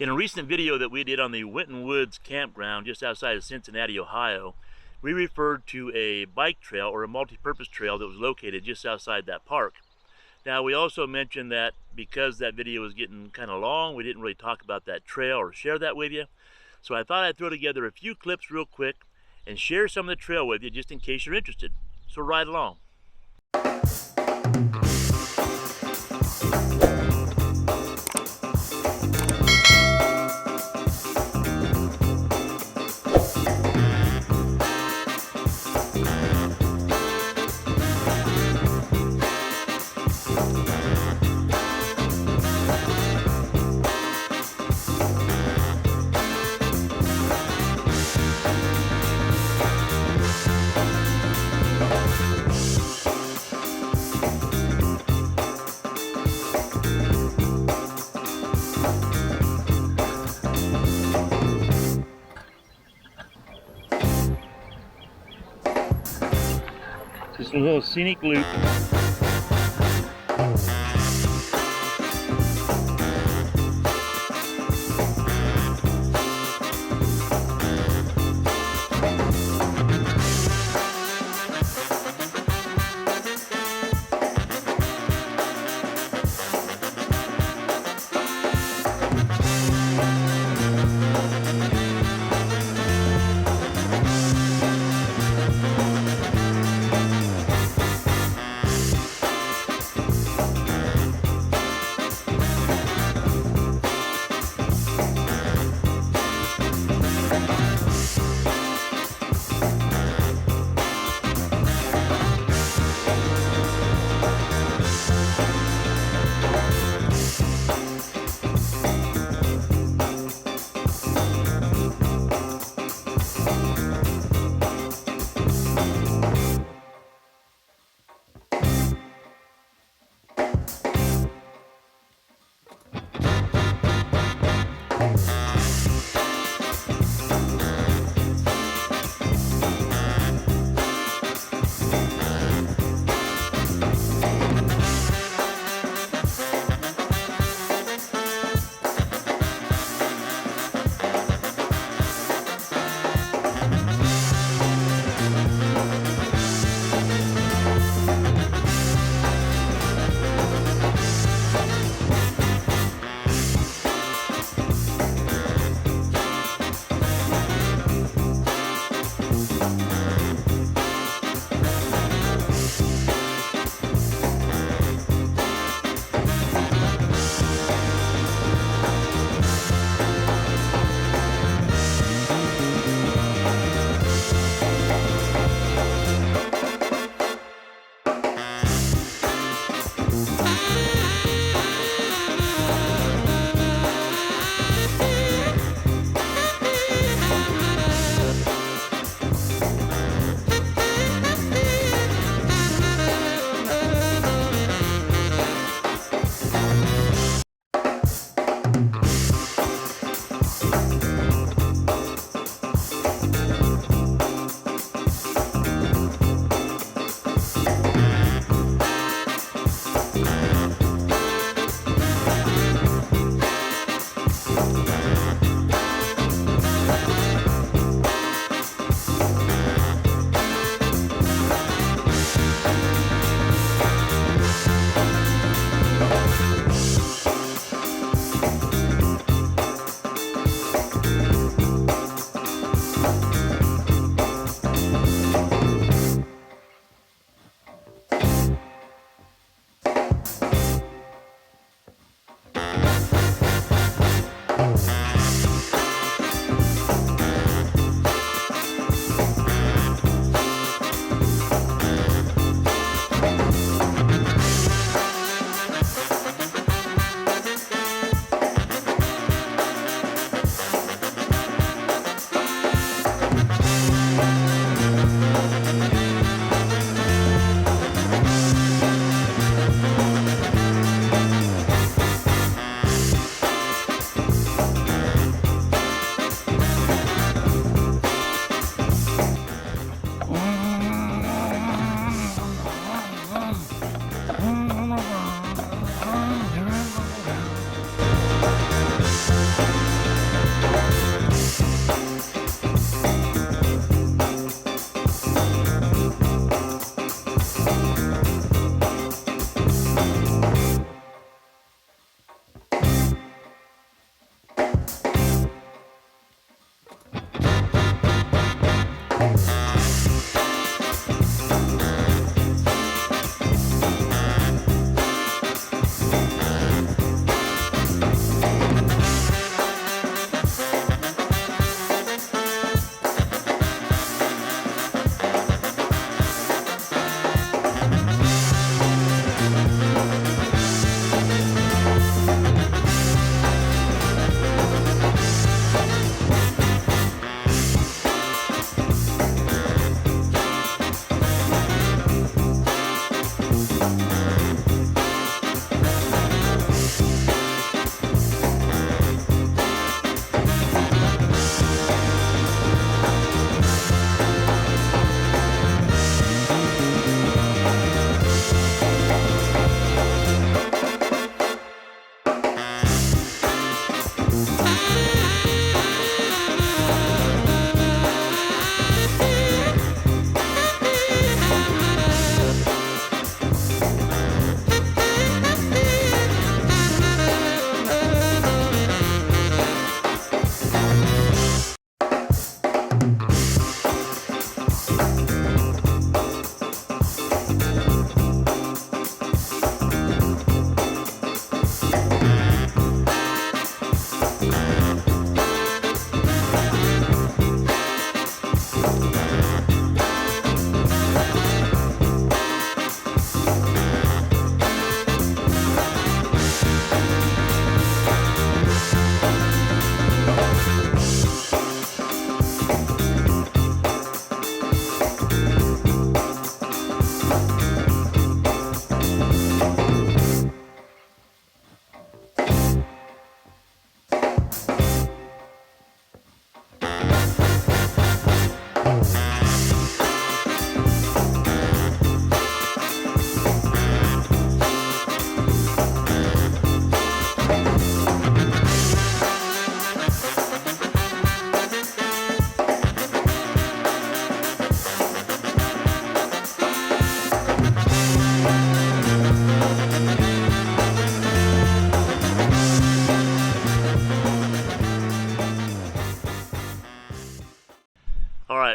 In a recent video that we did on the Winton Woods campground just outside of Cincinnati, Ohio, we referred to a bike trail or a multi-purpose trail that was located just outside that park. Now, we also mentioned that because that video was getting kind of long, we didn't really talk about that trail or share that with you. So I thought I'd throw together a few clips real quick and share some of the trail with you just in case you're interested. So ride along. Just a little scenic loop.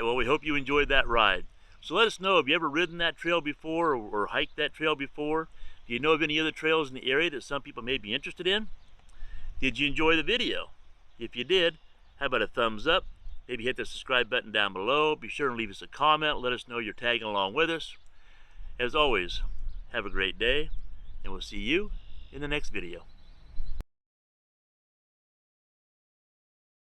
well, we hope you enjoyed that ride. So let us know, have you ever ridden that trail before or hiked that trail before? Do you know of any other trails in the area that some people may be interested in? Did you enjoy the video? If you did, how about a thumbs up? Maybe hit the subscribe button down below. Be sure and leave us a comment. Let us know you're tagging along with us. As always, have a great day, and we'll see you in the next video.